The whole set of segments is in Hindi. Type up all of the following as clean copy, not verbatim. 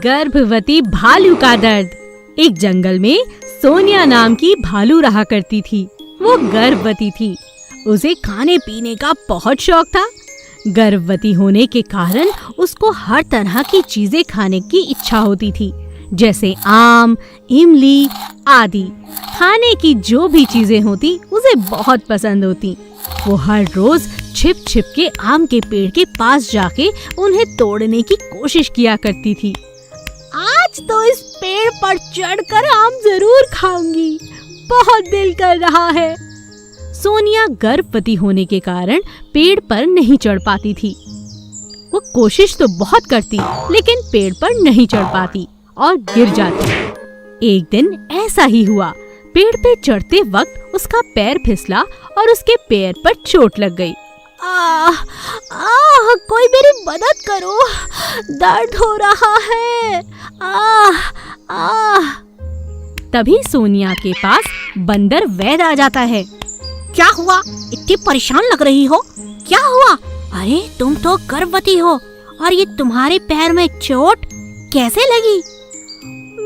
गर्भवती भालू का दर्द। एक जंगल में सोनिया नाम की भालू रहा करती थी। वो गर्भवती थी। उसे खाने पीने का बहुत शौक था। गर्भवती होने के कारण उसको हर तरह की चीजें खाने की इच्छा होती थी, जैसे आम, इमली आदि। खाने की जो भी चीजें होती उसे बहुत पसंद होती। वो हर रोज छिप छिप के आम के पेड़ के पास जाके उन्हें तोड़ने की कोशिश किया करती थी। आज तो इस पेड़ पर चढ़कर आम जरूर खाऊंगी, बहुत दिल कर रहा है। सोनिया गर्भवती होने के कारण पेड़ पर नहीं चढ़ पाती थी। वो कोशिश तो बहुत करती, लेकिन पेड़ पर नहीं चढ़ पाती और गिर जाती। एक दिन ऐसा ही हुआ। पेड़ पे चढ़ते वक्त उसका पैर फिसला और उसके पैर पर चोट लग गई। कोई मेरी मदद करो, दर्द हो रहा है। तभी सोनिया के पास बंदर वैद आ जाता है। क्या हुआ? इतनी परेशान लग रही हो, क्या हुआ? अरे तुम तो गर्भवती हो और ये तुम्हारे पैर में चोट कैसे लगी?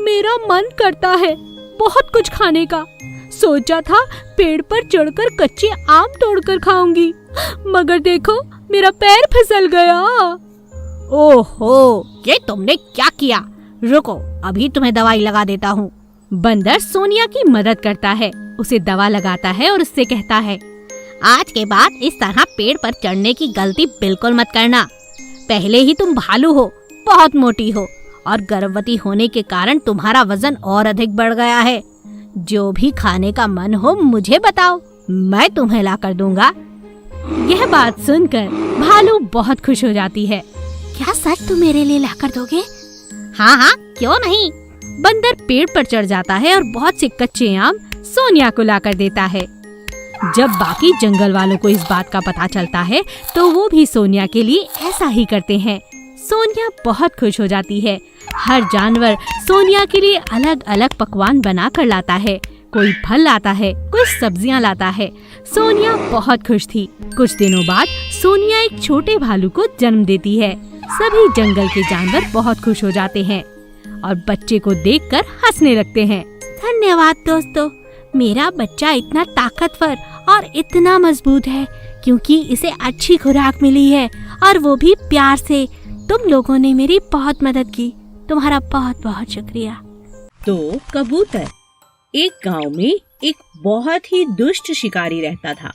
मेरा मन करता है बहुत कुछ खाने का। सोचा था पेड़ पर चढ़कर कच्चे आम तोड़कर खाऊंगी, मगर देखो मेरा पैर फिसल गया। ओहो, ये तुमने क्या किया? रुको, अभी तुम्हें दवाई लगा देता हूँ। बंदर सोनिया की मदद करता है, उसे दवा लगाता है और उससे कहता है, आज के बाद इस तरह पेड़ पर चढ़ने की गलती बिल्कुल मत करना। पहले ही तुम भालू हो, बहुत मोटी हो और गर्भवती होने के कारण तुम्हारा वजन और अधिक बढ़ गया है। जो भी खाने का मन हो मुझे बताओ, मैं तुम्हें ला कर दूंगा। यह बात सुनकर भालू बहुत खुश हो जाती है। क्या सच तुम मेरे लिए ला कर दोगे? हाँ हाँ, क्यों नहीं। बंदर पेड़ पर चढ़ जाता है और बहुत से कच्चे आम सोनिया को ला कर देता है। जब बाकी जंगल वालों को इस बात का पता चलता है तो वो भी सोनिया के लिए ऐसा ही करते हैं। सोनिया बहुत खुश हो जाती है। हर जानवर सोनिया के लिए अलग अलग पकवान बना कर लाता है। कोई फल लाता है, कोई सब्जियां लाता है। सोनिया बहुत खुश थी। कुछ दिनों बाद सोनिया एक छोटे भालू को जन्म देती है। सभी जंगल के जानवर बहुत खुश हो जाते हैं और बच्चे को देखकर हंसने लगते हैं। धन्यवाद दोस्तों, मेरा बच्चा इतना ताकतवर और इतना मजबूत है क्योंकि इसे अच्छी खुराक मिली है और वो भी प्यार से। तुम लोगों ने मेरी बहुत मदद की, तुम्हारा बहुत बहुत शुक्रिया। तो कबूतर। एक गांव में एक बहुत ही दुष्ट शिकारी रहता था।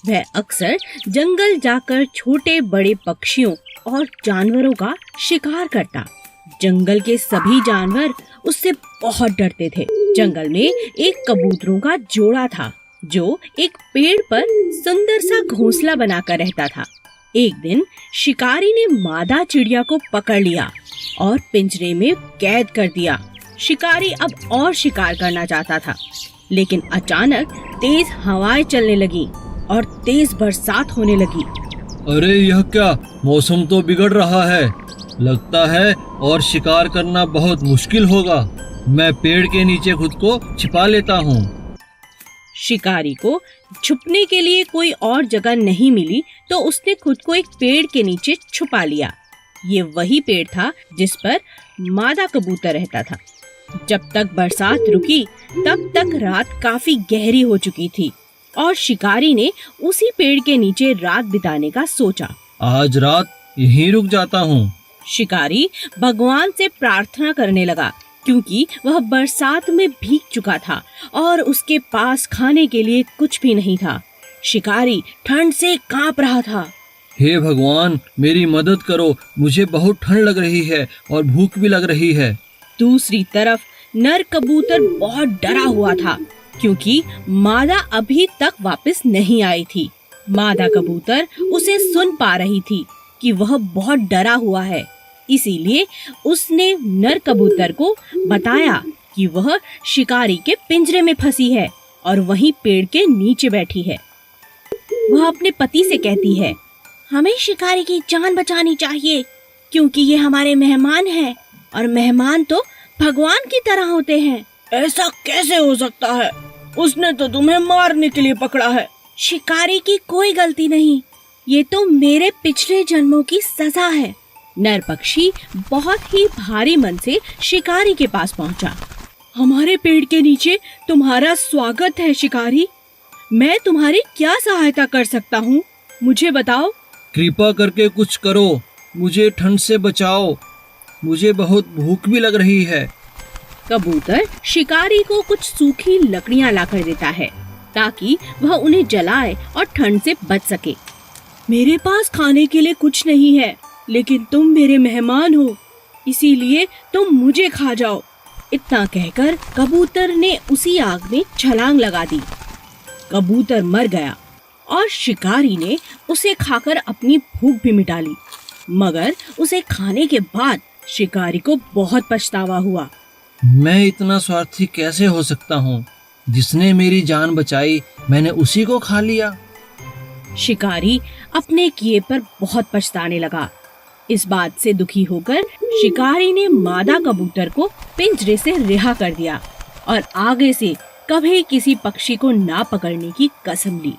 वह अक्सर जंगल जाकर छोटे बड़े पक्षियों और जानवरों का शिकार करता। जंगल के सभी जानवर उससे बहुत डरते थे। जंगल में एक कबूतरों का जोड़ा था जो एक पेड़ पर सुंदर सा घोंसला बनाकर रहता था। एक दिन शिकारी ने मादा चिड़िया को पकड़ लिया और पिंजरे में कैद कर दिया। शिकारी अब और शिकार करना चाहता था, लेकिन अचानक तेज हवाएं चलने लगी और तेज बरसात होने लगी। अरे यह क्या, मौसम तो बिगड़ रहा है। लगता है और शिकार करना बहुत मुश्किल होगा। मैं पेड़ के नीचे खुद को छिपा लेता हूँ। शिकारी को छुपने के लिए कोई और जगह नहीं मिली तो उसने खुद को एक पेड़ के नीचे छुपा लिया। ये वही पेड़ था जिस पर मादा कबूतर रहता था। जब तक बरसात रुकी तब तक रात काफी गहरी हो चुकी थी और शिकारी ने उसी पेड़ के नीचे रात बिताने का सोचा। आज रात यहीं रुक जाता हूँ। शिकारी भगवान से प्रार्थना करने लगा क्योंकि वह बरसात में भीग चुका था और उसके पास खाने के लिए कुछ भी नहीं था। शिकारी ठंड से कांप रहा था। हे भगवान, मेरी मदद करो, मुझे बहुत ठंड लग रही है और भूख भी लग रही है। दूसरी तरफ नर कबूतर बहुत डरा हुआ था क्योंकि मादा अभी तक वापस नहीं आई थी। मादा कबूतर उसे सुन पा रही थी कि वह बहुत डरा हुआ है, इसीलिए उसने नर कबूतर को बताया कि वह शिकारी के पिंजरे में फंसी है और वहीं पेड़ के नीचे बैठी है। वह अपने पति से कहती है, हमें शिकारी की जान बचानी चाहिए क्योंकि ये हमारे मेहमान हैं और मेहमान तो भगवान की तरह होते हैं। ऐसा कैसे हो सकता है? उसने तो तुम्हें मारने के लिए पकड़ा है। शिकारी की कोई गलती नहीं, ये तो मेरे पिछले जन्मों की सजा है। नर पक्षी बहुत ही भारी मन से शिकारी के पास पहुंचा। हमारे पेड़ के नीचे तुम्हारा स्वागत है शिकारी। मैं तुम्हारी क्या सहायता कर सकता हूँ, मुझे बताओ। कृपा करके कुछ करो, मुझे ठंड से बचाओ, मुझे बहुत भूख भी लग रही है। कबूतर शिकारी को कुछ सूखी लकड़ियां लाकर देता है ताकि वह उन्हें जलाए और ठंड से बच सके। मेरे पास खाने के लिए कुछ नहीं है, लेकिन तुम मेरे मेहमान हो, इसीलिए तुम मुझे खा जाओ। इतना कहकर कबूतर ने उसी आग में छलांग लगा दी। कबूतर मर गया और शिकारी ने उसे खाकर अपनी भूख भी मिटा ली। मगर उसे खाने के बाद शिकारी को बहुत पछतावा हुआ। मैं इतना स्वार्थी कैसे हो सकता हूँ? जिसने मेरी जान बचाई मैंने उसी को खा लिया। शिकारी अपने किए पर बहुत पछताने लगा। इस बात से दुखी होकर शिकारी ने मादा कबूतर को पिंजरे से रिहा कर दिया और आगे से कभी किसी पक्षी को ना पकड़ने की कसम ली।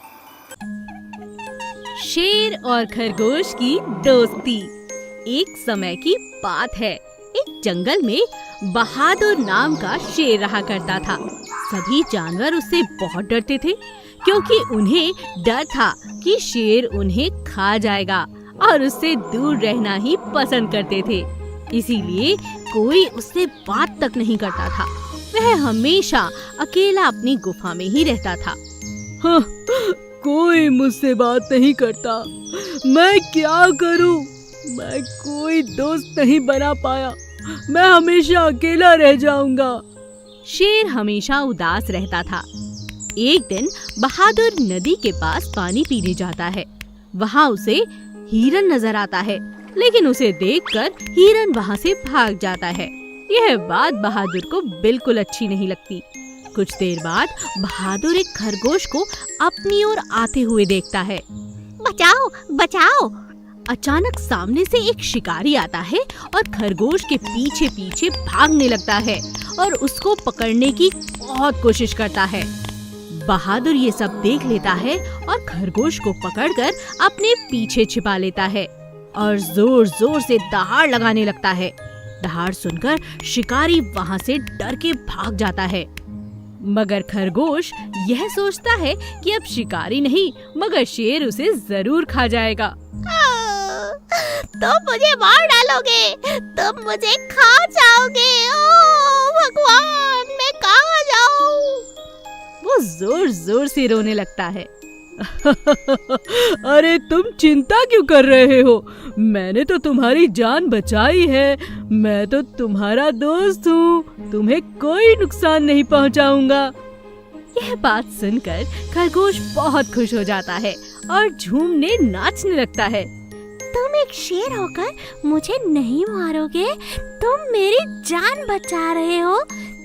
शेर और खरगोश की दोस्ती। एक समय की बात है, एक जंगल में बहादुर नाम का शेर रहा करता था। सभी जानवर उससे बहुत डरते थे क्योंकि उन्हें डर था कि शेर उन्हें खा जाएगा और उससे दूर रहना ही पसंद करते थे। इसीलिए कोई उससे बात तक नहीं करता था। वह हमेशा अकेला अपनी गुफा में ही रहता था। हाँ, कोई मुझसे बात नहीं करता, मैं क्या करूं? मैं कोई दोस्त नहीं बना पाया, मैं हमेशा अकेला रह जाऊंगा। शेर हमेशा उदास रहता था। एक दिन बहादुर नदी के पास पानी पीने जाता है। वहाँ उसे हिरन नजर आता है, लेकिन उसे देखकर हिरन वहाँ से भाग जाता है। यह बात बहादुर को बिल्कुल अच्छी नहीं लगती। कुछ देर बाद बहादुर एक खरगोश को अपनी ओर आते हुए देखता है। बचाओ बचाओ। अचानक सामने से एक शिकारी आता है और खरगोश के पीछे पीछे भागने लगता है और उसको पकड़ने की बहुत कोशिश करता है। बहादुर ये सब देख लेता है और खरगोश को पकड़कर अपने पीछे छिपा लेता है और जोर जोर से दहाड़ लगाने लगता है। दहाड़ सुनकर शिकारी वहाँ से डर के भाग जाता है, मगर खरगोश यह सोचता है कि अब शिकारी नहीं मगर शेर उसे जरूर खा जाएगा। तुम मुझे मार डालोगे, तुम मुझे खा जाओगे। ओ भगवान, मैं कहाँ जाऊँ? वो जोर जोर से रोने लगता है। अरे तुम चिंता क्यों कर रहे हो? मैंने तो तुम्हारी जान बचाई है। मैं तो तुम्हारा दोस्त हूँ, तुम्हें कोई नुकसान नहीं पहुँचाऊंगा। यह बात सुनकर खरगोश बहुत खुश हो जाता है और झूमने नाचने लगता है। तुम एक शेर होकर मुझे नहीं मारोगे, तुम मेरी जान बचा रहे हो।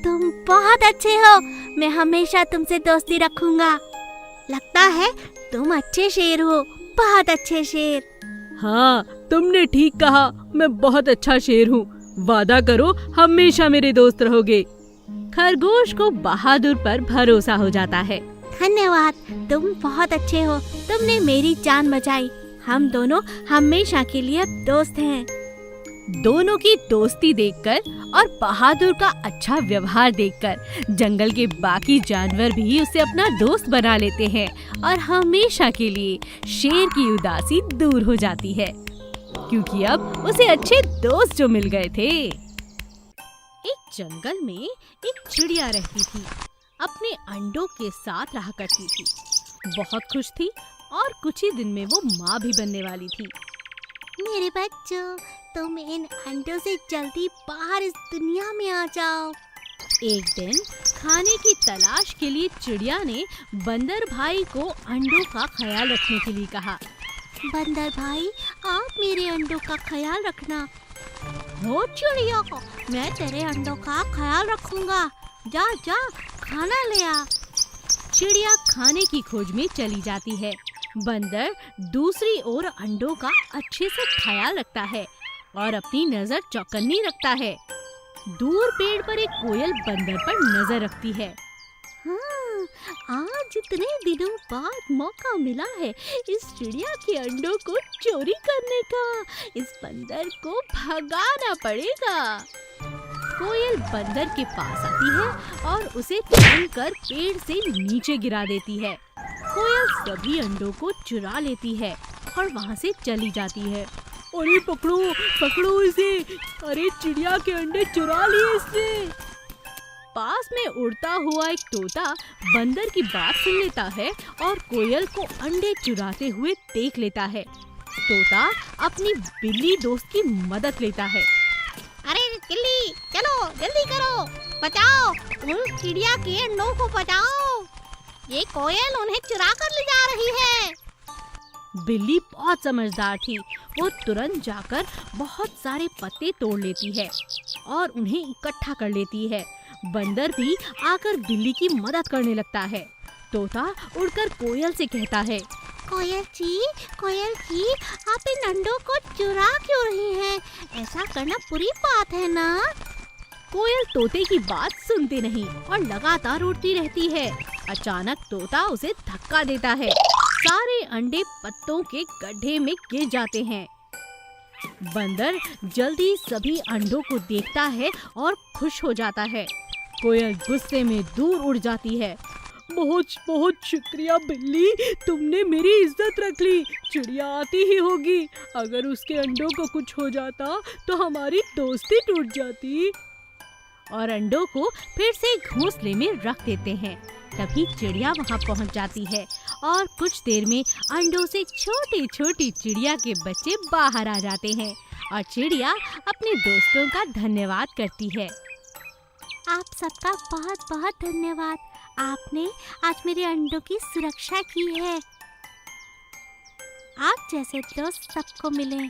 तुम बहुत अच्छे हो, मैं हमेशा तुमसे दोस्ती रखूंगा। लगता है तुम अच्छे शेर हो, बहुत अच्छे शेर। हाँ, तुमने ठीक कहा, मैं बहुत अच्छा शेर हूँ। वादा करो हमेशा मेरे दोस्त रहोगे। खरगोश को बहादुर पर भरोसा हो जाता है। धन्यवाद, तुम बहुत अच्छे हो, तुमने मेरी जान बचाई। हम दोनों हमेशा के लिए अब दोस्त हैं। दोनों की दोस्ती देखकर और बहादुर का अच्छा व्यवहार देखकर जंगल के बाकी जानवर भी उसे अपना दोस्त बना लेते हैं और हमेशा के लिए शेर की उदासी दूर हो जाती है, क्योंकि अब उसे अच्छे दोस्त जो मिल गए थे। एक जंगल में एक चिड़िया रहती थी, अपने अंडों के साथ रहा करती थी। बहुत खुश थी और कुछ ही दिन में वो माँ भी बनने वाली थी। मेरे बच्चों, तुम इन अंडों से जल्दी बाहर इस दुनिया में आ जाओ। एक दिन खाने की तलाश के लिए चिड़िया ने बंदर भाई को अंडों का ख्याल रखने के लिए कहा। बंदर भाई, आप मेरे अंडों का ख्याल रखना। हो चिड़िया, मैं तेरे अंडों का ख्याल रखूंगा। जा जा, खाना ले आ। चिड़िया खाने की खोज में चली जाती है। बंदर दूसरी ओर अंडों का अच्छे से ख्याल रखता है और अपनी नजर चौकन्नी रखता है। दूर पेड़ पर एक कोयल बंदर पर नजर रखती है। हाँ, आज इतने दिनों बाद मौका मिला है इस चिड़िया के अंडों को चोरी करने का। इस बंदर को भगाना पड़ेगा। कोयल बंदर के पास आती है और उसे छीनकर पेड़ से नीचे गिरा देती है। कोयल सभी अंडों को चुरा लेती है और वहाँ से चली जाती है। अरे पकड़ो पकड़ो इसे, अरे चिड़िया के अंडे चुरा लिए इसने। पास में उड़ता हुआ एक तोता बंदर की बात सुन लेता है और कोयल को अंडे चुराते हुए देख लेता है। तोता अपनी बिल्ली दोस्त की मदद लेता है। अरे बिल्ली, चलो जल्दी करो, बचाओ उन चिड़िया के अंडों को बचाओ। ये कोयल उन्हें चुरा कर ले जा रही है। बिल्ली बहुत समझदार थी। वो तुरंत जाकर बहुत सारे पत्ते तोड़ लेती है और उन्हें इकट्ठा कर लेती है। बंदर भी आकर बिल्ली की मदद करने लगता है। तोता उड़कर कोयल से कहता है, कोयल जी, आप इन अंडों को चुरा क्यों रही हैं? ऐसा करना बुरी बात है ना? कोयल तोते की बात सुनती नहीं और लगातार उड़ती रहती है। अचानक तोता उसे धक्का देता है। सारे अंडे पत्तों के गड्ढे में गिर जाते हैं। बंदर जल्दी सभी अंडों को देखता है और खुश हो जाता है। कोयल गुस्से में दूर उड़ जाती है। बहुत बहुत शुक्रिया बिल्ली, तुमने मेरी इज्जत रख ली। चिड़िया आती ही होगी, अगर उसके अंडों को कुछ हो जाता तो हमारी दोस्ती टूट जाती। और अंडों को फिर से घोंसले में रख देते हैं। तभी चिड़िया वहां पहुंच जाती है और कुछ देर में अंडों से छोटी छोटी चिड़िया के बच्चे बाहर आ जाते हैं और चिड़िया अपने दोस्तों का धन्यवाद करती है। आप सबका बहुत बहुत धन्यवाद। आपने आज मेरे अंडों की सुरक्षा की है। आप जैसे दोस्त सबको मिले।